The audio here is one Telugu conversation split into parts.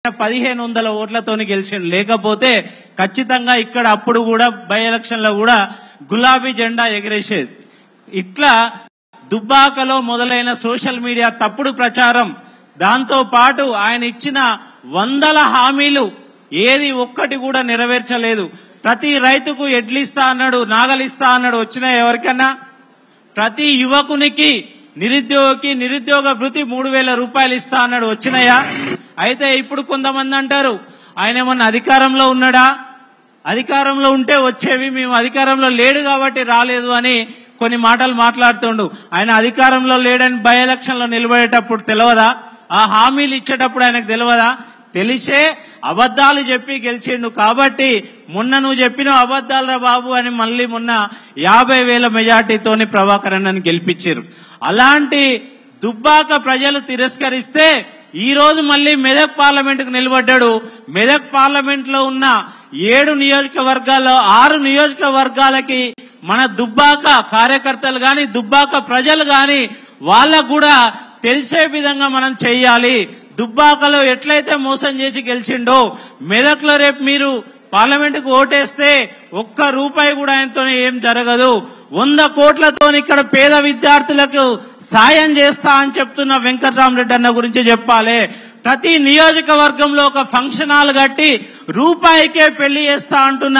1500 ఓట్లతోని గెలిచిండు. లేకపోతే ఖచ్చితంగా ఇక్కడ అప్పుడు కూడా బై ఎలక్షన్ లో కూడా గులాబీ జెండా ఎగిరేసేది. ఇట్లా దుబ్బాకలో మొదలైన సోషల్ మీడియా తప్పుడు ప్రచారం, దాంతో పాటు ఆయన ఇచ్చిన 100 హామీలు ఏది ఒక్కటి కూడా నెరవేర్చలేదు. ప్రతి రైతుకు ఎడ్లిస్తా అన్నాడు, నాగలిస్తా అన్నాడు, వచ్చినా ఎవరికన్నా? ప్రతి యువకునికి నిరుద్యోగికి నిరుద్యోగ భృతి 3000 రూపాయలు ఇస్తా అన్నాడు, వచ్చినాయా? అయితే ఇప్పుడు కొంతమంది అంటారు ఆయన ఏమన్నా అధికారంలో ఉన్నాడా? అధికారంలో ఉంటే వచ్చేవి, మేము అధికారంలో లేడు కాబట్టి రాలేదు అని కొన్ని మాటలు మాట్లాడుతుండు. ఆయన అధికారంలో లేడని బై ఎలక్షన్ లో నిలబడేటప్పుడు తెలియదా? ఆ హామీలు ఇచ్చేటప్పుడు ఆయనకు తెలియదా? తెలిసే అబద్దాలు చెప్పి గెలిచిండు. కాబట్టి మొన్న నువ్వు చెప్పిన అబద్దాలరా బాబు అని మళ్ళీ మొన్న 50,000 మెజార్టీతోని ప్రభాకర్ అన్నని గెలిపించారు. అలాంటి దుబ్బాక ప్రజలు తిరస్కరిస్తే ఈ రోజు మళ్ళీ మెదక్ పార్లమెంట్ కు నిలబడ్డాడు. మెదక్ పార్లమెంట్ లో ఉన్న 7 నియోజకవర్గాల్లో 6 నియోజకవర్గాలకి మన దుబ్బాక కార్యకర్తలు గాని దుబ్బాక ప్రజలు గాని వాళ్ళకు కూడా తెలిసే విధంగా మనం చెయ్యాలి. దుబ్బాకలో ఎట్లయితే మోసం చేసి గెలిచిండో మెదక్ లో రేపు మీరు పార్లమెంట్ కు ఓటేస్తే ఒక్క రూపాయి కూడా ఆయనతో ఏం జరగదు. 100 కోట్లతో ఇక్కడ పేద విద్యార్థులకు సాయం చేస్తా అని చెప్తున్న వెంకట్రామరెడ్డి అన్న గురించి చెప్పాలి. ప్రతి నియోజకవర్గంలో ఒక ఫంక్షన్ హాల్ కట్టి రూపాయికే పెళ్లి చేస్తా అంటున్న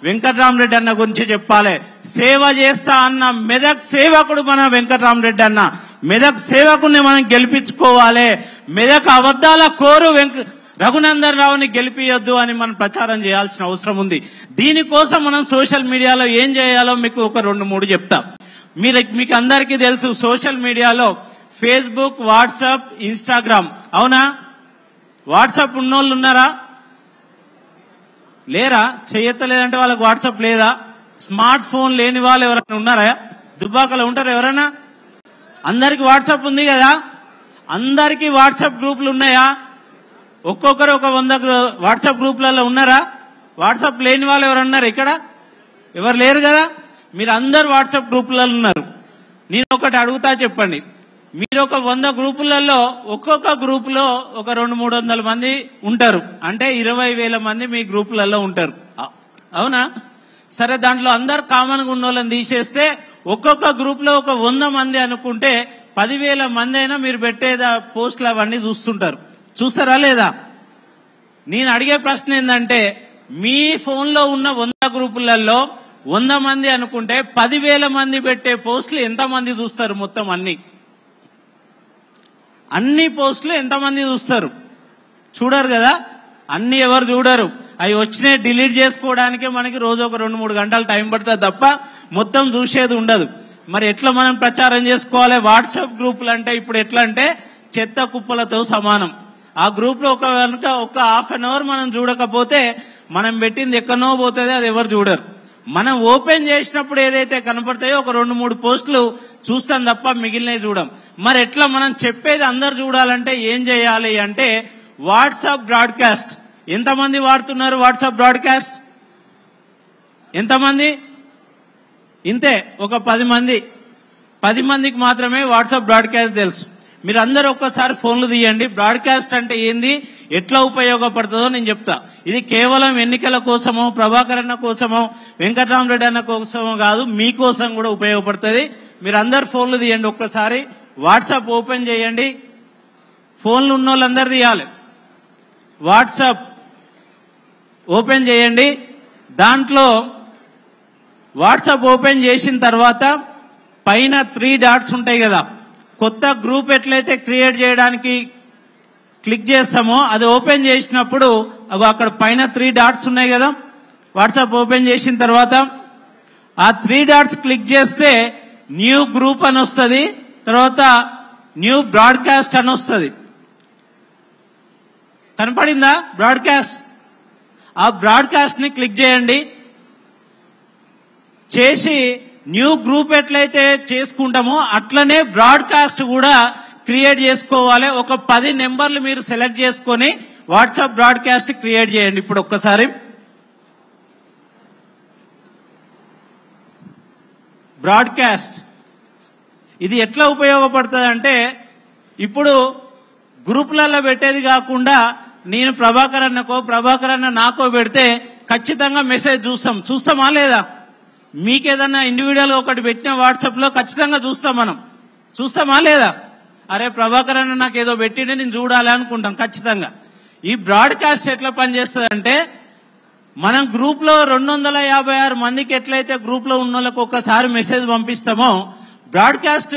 వెంకట్రామరెడ్డి అన్న గురించి చెప్పాలి. సేవ చేస్తా అన్న మెదక్ సేవకుడు మన వెంకట్రామరెడ్డి అన్న. మెదక్ సేవకుని మనం గెలిపించుకోవాలి. మెదక్ అబద్దాల కోరు రఘునందన్ రావుని గెలిపియొద్దు అని మనం ప్రచారం చేయాల్సిన అవసరం ఉంది. దీనికోసం మనం సోషల్ మీడియాలో ఏం చేయాలో మీకు ఒక 2-3 చెప్తా. మీకు అందరికీ తెలుసు, సోషల్ మీడియాలో ఫేస్బుక్, వాట్సాప్, ఇన్స్టాగ్రామ్. అవునా? వాట్సాప్ ఉన్నోళ్ళు ఉన్నారా? లేరా? చెయ్యలేదంటే వాళ్ళకి వాట్సాప్ లేదా? స్మార్ట్ ఫోన్ లేని వాళ్ళు ఎవరైనా ఉన్నారా? దుబ్బాకలో ఉంటారా ఎవరైనా? అందరికి వాట్సాప్ ఉంది కదా? అందరికి వాట్సాప్ గ్రూపులు ఉన్నాయా? ఒక్కొక్కరు ఒక 100 వాట్సాప్ గ్రూపులలో ఉన్నారా? వాట్సాప్ లేని వాళ్ళు ఎవరన్నారు ఇక్కడ? ఎవరు లేరు కదా? మీరు అందరు వాట్సాప్ గ్రూపులలో ఉన్నారు. నేను ఒకటి అడుగుతా, చెప్పండి. మీరు ఒక 100 గ్రూపులలో ఒక్కొక్క గ్రూపులో ఒక 200-300 మంది ఉంటారు. అంటే 20,000 మంది మీ గ్రూపులలో ఉంటారు. అవునా? సరే, దాంట్లో అందరు కామన్ గా ఉన్న వాళ్ళని తీసేస్తే ఒక్కొక్క గ్రూప్ లో ఒక 100 మంది అనుకుంటే 10,000 మంది అయినా మీరు పెట్టే పోస్టులు అవన్నీ చూస్తుంటారు. చూస్తారా లేదా? నేను అడిగే ప్రశ్న ఏంటంటే, మీ ఫోన్ లో ఉన్న 100 గ్రూపులలో 100 మంది అనుకుంటే 10,000 మంది పెట్టే పోస్టులు ఎంతమంది చూస్తారు? మొత్తం అన్ని పోస్టులు ఎంతమంది చూస్తారు? చూడరు కదా? అన్ని ఎవరు చూడరు. అవి వచ్చినాయి డిలీట్ చేసుకోవడానికే మనకి రోజు ఒక 2-3 గంటలు టైం పడుతుంది తప్ప మొత్తం చూసేది ఉండదు. మరి ఎట్లా మనం ప్రచారం చేసుకోవాలి? వాట్సాప్ గ్రూపులు అంటే ఇప్పుడు ఎట్లా అంటే చెత్త కుప్పలతో సమానం. ఆ గ్రూప్ లో ఒక హాఫ్ అన్ అవర్ మనం చూడకపోతే మనం పెట్టింది ఎక్కడనో పోతుంది, అది ఎవరు చూడరు. మనం ఓపెన్ చేసినప్పుడు ఏదైతే కనపడతాయో ఒక 2-3 పోస్టులు చూస్తాం తప్ప మిగిలినవి చూడం. మరి ఎట్లా మనం చెప్పేది అందరు చూడాలంటే ఏం చేయాలి అంటే వాట్సాప్ బ్రాడ్కాస్ట్. ఎంతమంది వాడుతున్నారు వాట్సాప్ బ్రాడ్కాస్ట్? ఎంతమంది? ఇంతే, ఒక 10 మంది. 10 మందికి మాత్రమే వాట్సాప్ బ్రాడ్కాస్ట్ తెలుసు. మీరు అందరూ ఒక్కసారి ఫోన్లు తీయండి. బ్రాడ్కాస్ట్ అంటే ఏంది, ఎట్లా ఉపయోగపడుతుందో నేను చెప్తా. ఇది కేవలం ఎన్నికల కోసమో, ప్రభాకర్ అన్న కోసమో, వెంకట్రామరెడ్డి అన్న కోసమో కాదు, మీకోసం కూడా ఉపయోగపడుతుంది. మీరు అందరు ఫోన్లు తీయండి. ఒక్కసారి వాట్సాప్ ఓపెన్ చేయండి. ఫోన్లు ఉన్న వాళ్ళందరూ తీయాలి. వాట్సాప్ ఓపెన్ చేయండి. దాంట్లో వాట్సాప్ ఓపెన్ చేసిన తర్వాత పైన 3 డాట్స్ ఉంటాయి కదా, కొత్త గ్రూప్ ఎట్లయితే క్రియేట్ చేయడానికి క్లిక్ చేస్తామో అది ఓపెన్ చేసినప్పుడు అక్కడ పైన 3 డాట్స్ ఉన్నాయి కదా. వాట్సాప్ ఓపెన్ చేసిన తర్వాత ఆ 3 డాట్స్ క్లిక్ చేస్తే న్యూ గ్రూప్ అని వస్తుంది, తర్వాత న్యూ బ్రాడ్కాస్ట్ అని వస్తుంది. కనపడిందా బ్రాడ్కాస్ట్? ఆ బ్రాడ్కాస్ట్ ని క్లిక్ చేయండి. చేసి న్యూ గ్రూప్ ఎట్లయితే చేసుకుంటామో అట్లనే బ్రాడ్కాస్ట్ కూడా క్రియేట్ చేసుకోవాలి. ఒక 10 నెంబర్లు మీరు సెలెక్ట్ చేసుకొని వాట్సాప్ బ్రాడ్కాస్ట్ క్రియేట్ చేయండి. ఇప్పుడు ఒక్కసారి బ్రాడ్కాస్ట్ ఇది ఎట్లా ఉపయోగపడుతుంది అంటే, ఇప్పుడు గ్రూపులలో పెట్టేది కాకుండా నేను ప్రభాకర్ అన్న నాకో పెడితే ఖచ్చితంగా మెసేజ్ చూస్తామా లేదా? మీకేదన్నా ఇండివిజువల్ గా ఒకటి పెట్టిన వాట్సాప్ లో ఖచ్చితంగా చూస్తామా లేదా? అరే ప్రభాకర్ అన్న నాకు ఏదో పెట్టిండే నేను చూడాలి అనుకుంటాం ఖచ్చితంగా. ఈ బ్రాడ్కాస్ట్ ఎట్లా పనిచేస్తుంది అంటే, మనం గ్రూప్ లో 256 మందికి ఎట్లయితే గ్రూప్ లో ఉన్న వాళ్ళకి ఒక్కసారి మెసేజ్ పంపిస్తామో, బ్రాడ్కాస్ట్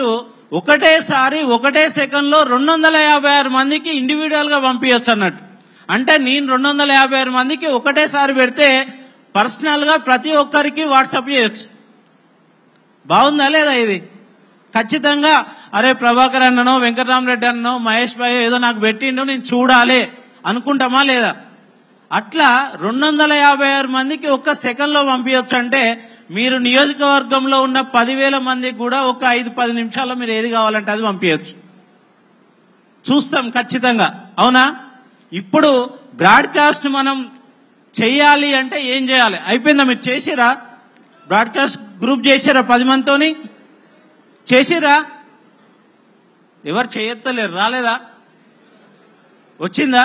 ఒకటే సెకండ్ లో 256 మందికి ఇండివిజువల్ గా పంపించచ్చు అన్నట్టు. అంటే నేను 256 మందికి ఒకటేసారి పెడితే పర్సనల్ గా ప్రతి ఒక్కరికి వాట్సాప్ చేయొచ్చు. బాగుందా లేదా? ఇది ఖచ్చితంగా అరే ప్రభాకర్ అన్ననో వెంకటరామరెడ్డి అన్ననో మహేష్ భాయ్ ఏదో నాకు పెట్టిండో నేను చూడాలి అనుకుంటామా లేదా? అట్లా 256 మందికి ఒక్క సెకండ్ లో పంపించచ్చు. అంటే మీరు నియోజకవర్గంలో ఉన్న 10,000 మందికి కూడా ఒక 5-10 నిమిషాల్లో మీరు ఏది కావాలంటే అది పంపించచ్చు. చూస్తాం ఖచ్చితంగా, అవునా? ఇప్పుడు బ్రాడ్కాస్ట్ మనం చెయ్యాలి అంటే ఏం చేయాలి? అయిపోయిందా? మీరు చేసిరా? బ్రాడ్కాస్ట్ గ్రూప్ చేసిరా? 10 మందితోని చేసిరా? ఎవరు చేయత్తలేరు, రాలేదా? వచ్చిందా?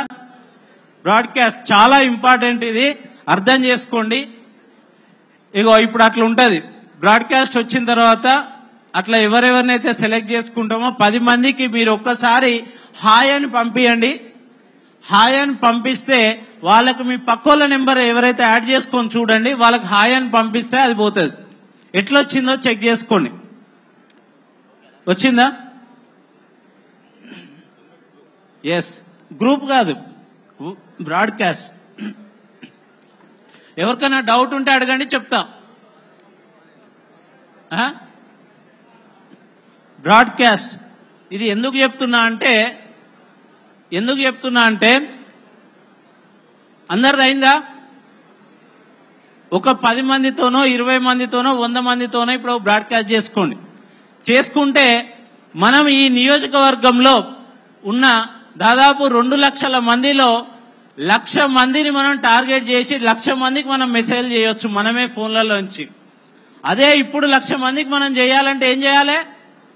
బ్రాడ్కాస్ట్ చాలా ఇంపార్టెంట్, ఇది అర్థం చేసుకోండి. ఇగో ఇప్పుడు అట్లా ఉంటది. బ్రాడ్కాస్ట్ వచ్చిన తర్వాత అట్లా ఎవరెవరినైతే సెలెక్ట్ చేసుకుంటామో 10 మందికి మీరు ఒక్కసారి హాయ్ అని పంపించండి. హాయ్ అని పంపిస్తే వాళ్ళకి మీ పక్కోళ్ళ నెంబర్ ఎవరైతే యాడ్ చేసుకొని చూడండి, వాళ్ళకి హాయ్ అని పంపిస్తే అది పోతుంది. ఎట్లా వచ్చిందో చెక్ చేసుకోండి. వచ్చిందా? ఎస్, గ్రూప్ కాదు, బ్రాడ్కాస్ట్. ఎవరికైనా డౌట్ ఉంటే అడగండి, చెప్తా. బ్రాడ్కాస్ట్ ఇది ఎందుకు చెప్తున్నా అంటే అందరిది అయిందా? ఒక 10 మందితోనో 20 మందితోనో 100 మందితోనో ఇప్పుడు బ్రాడ్కాస్ట్ చేసుకుంటే మనం ఈ నియోజకవర్గంలో ఉన్న దాదాపు 2 లక్షల మందిలో 1,00,000 మందిని మనం టార్గెట్ చేసి 1,00,000 మందికి మనం మెసేజ్ చేయొచ్చు మనమే ఫోన్లలోంచి. అదే ఇప్పుడు 1,00,000 మందికి మనం చేయాలంటే ఏం చేయాలి?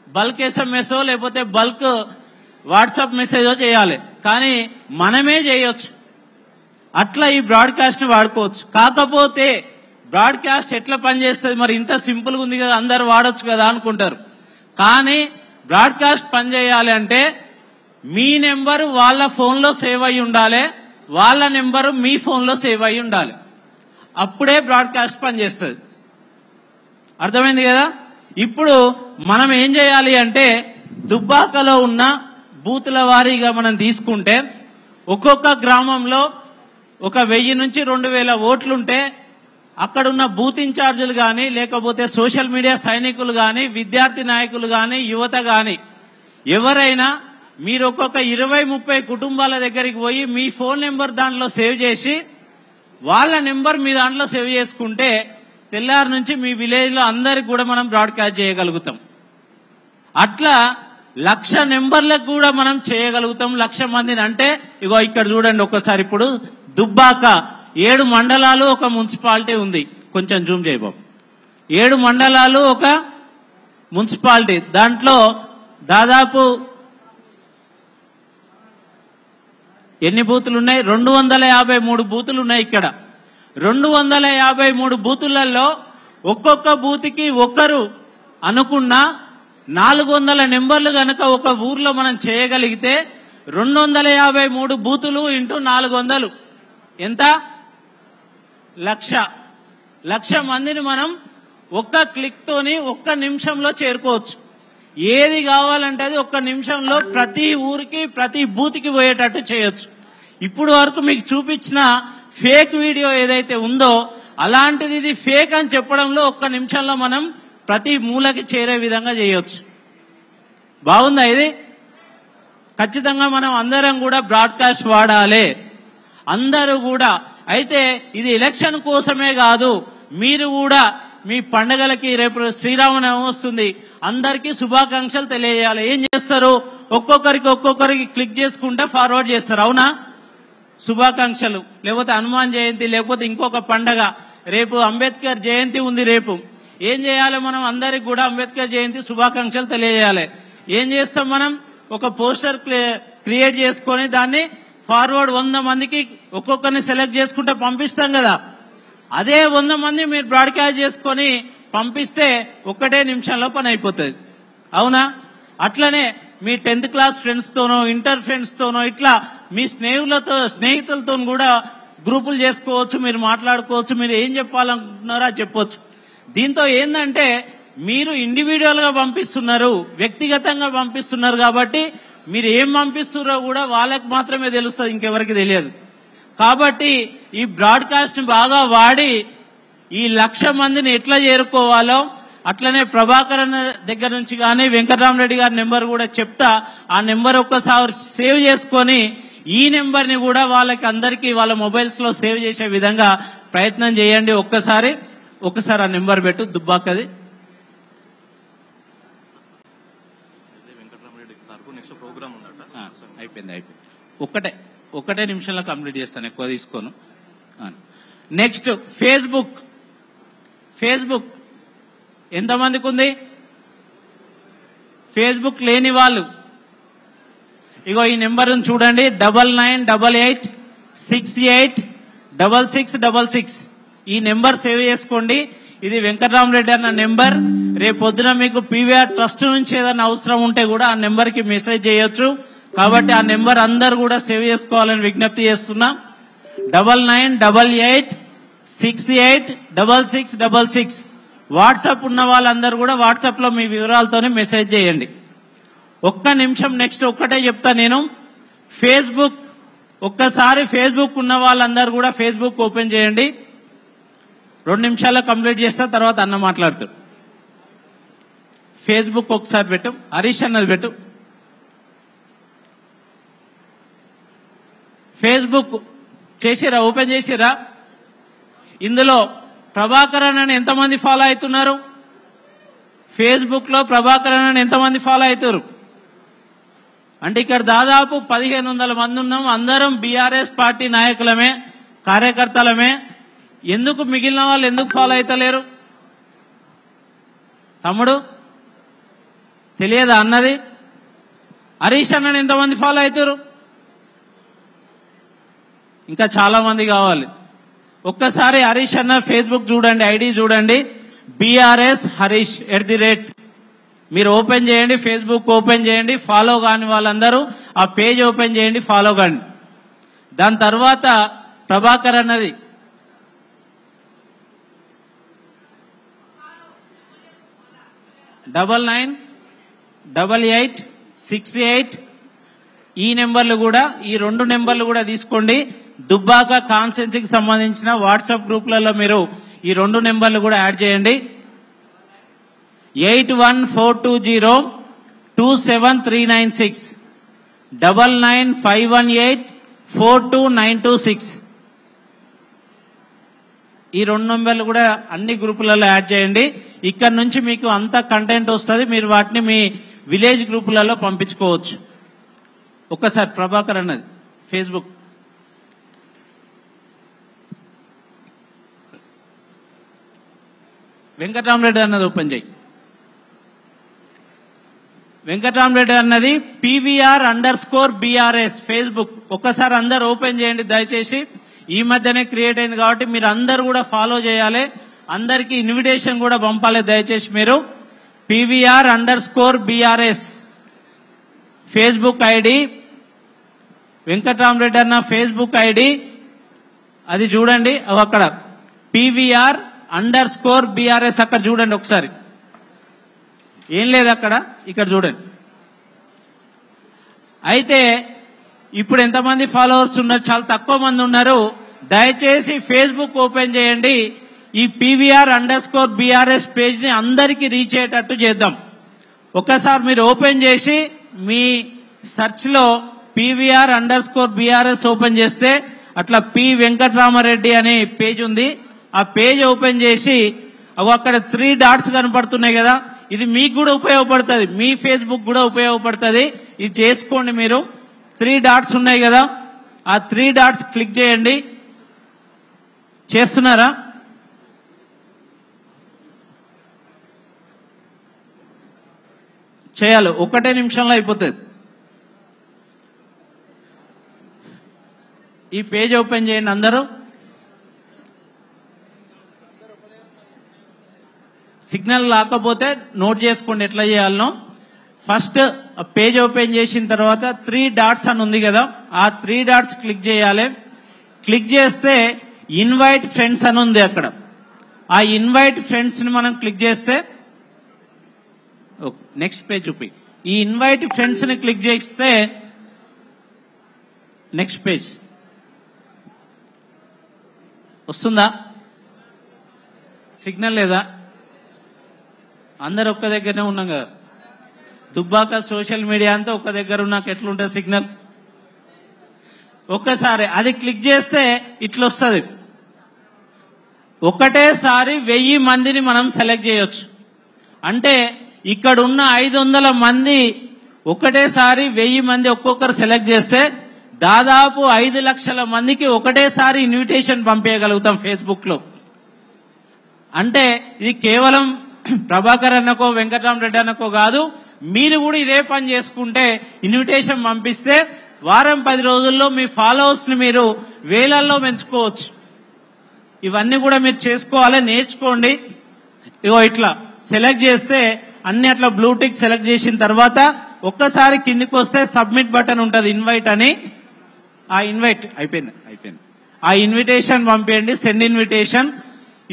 బల్క్ SMS లేకపోతే బల్క్ వాట్సాప్ మెసేజో చేయాలి, కానీ మనమే చేయొచ్చు. అట్లా ఈ బ్రాడ్కాస్ట్ ని వాడుకోవచ్చు. కాకపోతే బ్రాడ్కాస్ట్ ఎట్లా పనిచేస్తుంది, మరి ఇంత సింపుల్ గా ఉంది కదా అందరు వాడొచ్చు కదా అనుకుంటారు. కానీ బ్రాడ్కాస్ట్ పనిచేయాలి అంటే మీ నెంబరు వాళ్ళ ఫోన్ లో సేవ్ అయి ఉండాలి, వాళ్ళ నెంబరు మీ ఫోన్ లో సేవ్ అయి ఉండాలి. అప్పుడే బ్రాడ్కాస్ట్ పనిచేస్తుంది. అర్థమైంది కదా? ఇప్పుడు మనం ఏం చేయాలి అంటే, దుబ్బాకలో ఉన్న బూతుల వారీగా మనం తీసుకుంటే ఒక్కొక్క గ్రామంలో ఒక 1000 నుంచి 2000 ఓట్లుంటే అక్కడున్న బూత్ ఇన్ఛార్జీలు కానీ, లేకపోతే సోషల్ మీడియా సైనికులు కానీ, విద్యార్థి నాయకులు కానీ, యువత కానీ ఎవరైనా మీరు ఒక్కొక్క 20-30 కుటుంబాల దగ్గరికి పోయి మీ ఫోన్ నెంబర్ దాంట్లో సేవ్ చేసి వాళ్ళ నెంబర్ మీ దాంట్లో సేవ్ చేసుకుంటే తెల్లారి నుంచి మీ విలేజ్ లో అందరికి కూడా మనం బ్రాడ్కాస్ట్ చేయగలుగుతాం. అట్లా 1,00,000 నెంబర్లకు కూడా మనం చేయగలుగుతాం. 1,00,000 మందిని అంటే ఇగో ఇక్కడ చూడండి ఒక్కసారి. ఇప్పుడు దుబ్బాక 7 మండలాలు ఒక మున్సిపాలిటీ ఉంది. కొంచెం జూమ్ చేయ బాబు. 7 మండలాలు ఒక మున్సిపాలిటీ. దాంట్లో దాదాపు ఎన్ని బూతులు ఉన్నాయి? 253 బూతులు ఉన్నాయి. ఇక్కడ 253 బూతులలో ఒక్కొక్క బూత్కి ఒకరు అనుకున్న 400 నెంబర్లు గనక ఒక ఊర్లో మనం చేయగలిగితే 253 బూతులు ఇంటూ 400 ఎంత? 1,00,000 మందిని మనం ఒక్క క్లిక్ తోని ఒక్క నిమిషంలో చేరుకోవచ్చు. ఏది కావాలంటే అది ఒక్క నిమిషంలో ప్రతి ఊరికి ప్రతి బూత్కి పోయేటట్టు చేయొచ్చు. ఇప్పుడు వరకు మీకు చూపించిన ఫేక్ వీడియో ఏదైతే ఉందో అలాంటిది ఇది ఫేక్ అని చెప్పడంలో ఒక్క నిమిషంలో మనం ప్రతి మూలకి చేరే విధంగా చేయొచ్చు. బాగుందా ఇది? ఖచ్చితంగా మనం అందరం కూడా బ్రాడ్కాస్ట్ వాడాలి, అందరూ కూడా. అయితే ఇది ఎలక్షన్ కోసమే కాదు, మీరు కూడా మీ పండగలకి, రేపు శ్రీరామనవమి వస్తుంది, అందరికీ శుభాకాంక్షలు తెలియజేయాలి. ఏం చేస్తారు? ఒక్కొక్కరికి క్లిక్ చేసుకుంటే ఫార్వర్డ్ చేస్తారు, అవునా? శుభాకాంక్షలు, లేకపోతే హనుమాన్ జయంతి, లేకపోతే ఇంకొక పండగ, రేపు అంబేద్కర్ జయంతి ఉంది. రేపు ఏం చేయాలి? మనం అందరికి కూడా అంబేద్కర్ జయంతి శుభాకాంక్షలు తెలియజేయాలి. ఏం చేస్తాం? మనం ఒక పోస్టర్ క్రియేట్ చేసుకొని దాన్ని ఫార్వర్డ్ 100 మందికి ఒక్కొక్కరిని సెలెక్ట్ చేసుకుంటే పంపిస్తాం కదా, అదే 100 మంది మీరు బ్రాడ్కాస్ట్ చేసుకొని పంపిస్తే 1 నిమిషంలో పని అయిపోతుంది. అవునా? అట్లనే మీ 10th క్లాస్ ఫ్రెండ్స్ తోనో, ఇంటర్ ఫ్రెండ్స్ తోనో, ఇట్లా మీ స్నేహితులతో కూడా గ్రూపులు చేసుకోవచ్చు, మీరు మాట్లాడుకోవచ్చు, మీరు ఏం చెప్పాలనుకుంటున్నారో అది చెప్పొచ్చు. దీంతో ఏంటంటే మీరు ఇండివిజువల్ గా పంపిస్తున్నారు, వ్యక్తిగతంగా పంపిస్తున్నారు కాబట్టి మీరు ఏం పంపిస్తున్నారో కూడా వాళ్ళకి మాత్రమే తెలుస్తుంది, ఇంకెవరికి తెలియదు. కాబట్టి ఈ బ్రాడ్కాస్ట్ ని బాగా వాడి ఈ 1,00,000 మందిని ఎట్లా చేరుకోవాలో, అట్లనే ప్రభాకర్ అన్న దగ్గర నుంచి కానీ వెంకటరామరెడ్డి గారి నెంబర్ కూడా చెప్తా, ఆ నెంబర్ ఒక్కసారి సేవ్ చేసుకొని ఈ నెంబర్ ని కూడా వాళ్ళకి అందరికీ వాళ్ళ మొబైల్స్ లో సేవ్ చేసే విధంగా ప్రయత్నం చేయండి. ఒక్కసారి ఆ నెంబర్ పెట్టు దుబ్బాకది. అయిపోయింది. ఒకటే నిమిషంలో కంప్లీట్ చేస్తాను, ఎక్కువ తీసుకోను. నెక్స్ట్ ఫేస్బుక్ ఎంతమందికి ఉంది? ఫేస్బుక్ లేని వాళ్ళు ఇగో ఈ నెంబర్ చూడండి, 9988686666. ఈ నెంబర్ సేవ్ చేసుకోండి. ఇది వెంకటరామరెడ్డి అన్న నెంబర్. రేపు పొద్దున మీకు పీవీఆర్ ట్రస్ట్ నుంచి ఏదైనా అవసరం ఉంటే కూడా ఆ నెంబర్ కి మెసేజ్ చేయొచ్చు. కాబట్టి ఆ నెంబర్ అందరు కూడా సేవ్ చేసుకోవాలని విజ్ఞప్తి చేస్తున్నా. 9988686666. వాట్సాప్ ఉన్న వాళ్ళందరూ కూడా వాట్సాప్ లో మీ వివరాలతోనే మెసేజ్ చేయండి. 1 నిమిషం. నెక్స్ట్ ఒక్కటే చెప్తా నేను, ఫేస్బుక్ ఒక్కసారి ఫేస్బుక్ ఉన్న వాళ్ళందరూ కూడా ఫేస్బుక్ ఓపెన్ చేయండి. 2 నిమిషాల్లో కంప్లీట్ చేస్తా, తర్వాత అన్న మాట్లాడుతాడు. ఫేస్బుక్ ఒకసారి పెట్టు, హరీష్ అన్నది పెట్టు. ఫేస్బుక్ చేసిరా, ఓపెన్ చేసిరా? ఇందులో ప్రభాకర్ అన్నని ఎంతమంది ఫాలో అవుతున్నారు? ఫేస్బుక్ లో ప్రభాకర్ అన్నని ఎంతమంది ఫాలో అవుతారు అంటే ఇక్కడ దాదాపు 1500 మంది ఉన్నాం. అందరం బీఆర్ఎస్ పార్టీ నాయకులమే, కార్యకర్తలమే. ఎందుకు మిగిలిన వాళ్ళు ఎందుకు ఫాలో అవుతలేరు? తమ్ముడు తెలియదా అన్నది? హరీష్ అన్నని ఎంతమంది ఫాలో అవుతారు? ఇంకా చాలా మంది కావాలి. ఒక్కసారి హరీష్ అన్న ఫేస్బుక్ చూడండి, ఐడి చూడండి, BRS హరీష్ @ మీరు ఓపెన్ చేయండి. ఫేస్బుక్ ఓపెన్ చేయండి. ఫాలో కాని వాళ్ళందరూ ఆ పేజ్ ఓపెన్ చేయండి, ఫాలో కాండి. దాని తర్వాత ప్రభాకర్ అన్నది $998868. ఈ నెంబర్లు కూడా, ఈ 2 నెంబర్లు కూడా తీసుకోండి. దుబ్బాక కాన్స్టిట్యున్సీకి సంబంధించిన వాట్సాప్ గ్రూప్లలో మీరు ఈ 2 నెంబర్లు కూడా యాడ్ చేయండి. 8142027396 9951842926. ఈ 2 నెంబర్లు కూడా అన్ని గ్రూపులలో యాడ్ చేయండి. ఇక్కడ నుంచి మీకు అంత కంటెంట్ వస్తుంది, మీరు వాటిని మీ విలేజ్ గ్రూపులలో పంపించుకోవచ్చు. ఒక్కసారి ప్రభాకర్ అన్నది ఫేస్బుక్. వెంకటరామరెడ్డి అన్నది ఓపెన్ చేయి. వెంకటరామరెడ్డి అన్నది PVR_BRS ఫేస్బుక్. ఒక్కసారి అందరు ఓపెన్ చేయండి దయచేసి. ఈ మధ్యనే క్రియేట్ అయింది కాబట్టి మీరు అందరు కూడా ఫాలో చేయాలి. అందరికి ఇన్విటేషన్ కూడా పంపాలి దయచేసి. మీరు PVR_BRS ఫేస్బుక్ ఐడి, వెంకటరామరెడ్డి అన్న ఫేస్బుక్ ఐడి అది చూడండి. అక్కడ PVR_BRS అక్కడ చూడండి ఒకసారి. ఏం లేదు అక్కడ, ఇక్కడ చూడండి. అయితే ఇప్పుడు ఎంతమంది ఫాలోవర్స్ ఉన్నారు? చాలా తక్కువ మంది ఉన్నారు. దయచేసి ఫేస్బుక్ ఓపెన్ చేయండి. ఈ PVR_BRS పేజ్ ని అందరికీ రీచ్ అయ్యేటట్టు చేద్దాం. ఒకసారి మీరు ఓపెన్ చేసి మీ సెర్చ్ లో PVR_BRS ఓపెన్ చేస్తే అట్లా P వెంకటరామరెడ్డి అనే పేజ్ ఉంది. ఆ పేజ్ ఓపెన్ చేసి అక్కడ 3 డాట్స్ కనపడుతున్నాయి కదా, ఇది మీకు కూడా ఉపయోగపడుతుంది, మీ ఫేస్బుక్ కూడా ఉపయోగపడుతుంది. ఇది చేసుకోండి. మీరు 3 డాట్స్ ఉన్నాయి కదా, ఆ 3 డాట్స్ క్లిక్ చేయండి. చేస్తున్నారా? చేయాలి, 1 నిమిషంలో అయిపోతుంది. ఈ పేజ్ ఓపెన్ చేయండి అందరూ. సిగ్నల్ రాకపోతే నోట్ చేసుకోండి ఎట్లా చేయాలనో. ఫస్ట్ పేజ్ ఓపెన్ చేసిన తర్వాత 3 డాట్స్ అని ఉంది కదా, ఆ 3 డాట్స్ క్లిక్ చేయాలి. క్లిక్ చేస్తే ఇన్వైట్ ఫ్రెండ్స్ అని ఉంది అక్కడ. ఆ ఇన్వైట్ ఫ్రెండ్స్ ని మనం క్లిక్ చేస్తే నెక్స్ట్ పేజ్ చూపి. ఈ ఇన్వైట్ ఫ్రెండ్స్ ని క్లిక్ చేస్తే నెక్స్ట్ పేజ్ వస్తుందా? సిగ్నల్ లేదా? అందరు ఒక్క దగ్గరనే ఉన్నాం కదా. దుబ్బాక సోషల్ మీడియా అంతా ఒక్క దగ్గర ఉన్నాక ఎట్లుంటుంది సిగ్నల్? ఒక్కసారి అది క్లిక్ చేస్తే ఇట్లా వస్తుంది. ఒకటేసారి 1000 మందిని మనం సెలెక్ట్ చేయొచ్చు. అంటే ఇక్కడ ఉన్న 500 మంది ఒకటేసారి 1000 మంది ఒక్కొక్కరు సెలెక్ట్ చేస్తే దాదాపు 5 లక్షల మందికి ఒకటేసారి ఇన్విటేషన్ పంపించగలుగుతాం ఫేస్బుక్ లో. అంటే ఇది కేవలం ప్రభాకర్ అన్నకో వెంకటరామరెడ్డి అన్నకో కాదు, మీరు కూడా ఇదే పని చేసుకుంటే ఇన్విటేషన్ పంపిస్తే వారం 10 రోజుల్లో మీ ఫాలోవర్స్ ని మీరు వేలల్లో పెంచుకోవచ్చు. ఇవన్నీ కూడా మీరు చేసుకోవాలి, నేర్చుకోండి. ఇగో ఇట్లా సెలెక్ట్ చేస్తే అన్ని అట్లా బ్లూ టిక్ సెలెక్ట్ చేసిన తర్వాత ఒక్కసారి కిందికి వస్తే సబ్మిట్ బటన్ ఉంటుంది, ఇన్వైట్ అని. ఆ ఇన్వైట్ అయిపోయింది. ఆ ఇన్విటేషన్ పంపించండి, సెండ్ ఇన్విటేషన్.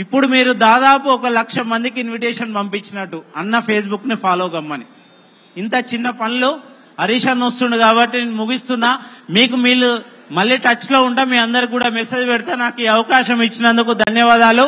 ఇప్పుడు మీరు దాదాపు 1,00,000 మందికి ఇన్విటేషన్ పంపించినట్టు అన్న ఫేస్బుక్ ని ఫాలో కమ్మని. ఇంత చిన్న పనులు హరీష్ అన్న వస్తుండు కాబట్టి నేను ముగిస్తున్నా. మీకు మీరు మళ్ళీ టచ్ లో ఉంటా. మీ అందరికి కూడా మెసేజ్ పెడతా. నాకు ఈ అవకాశం ఇచ్చినందుకు ధన్యవాదాలు.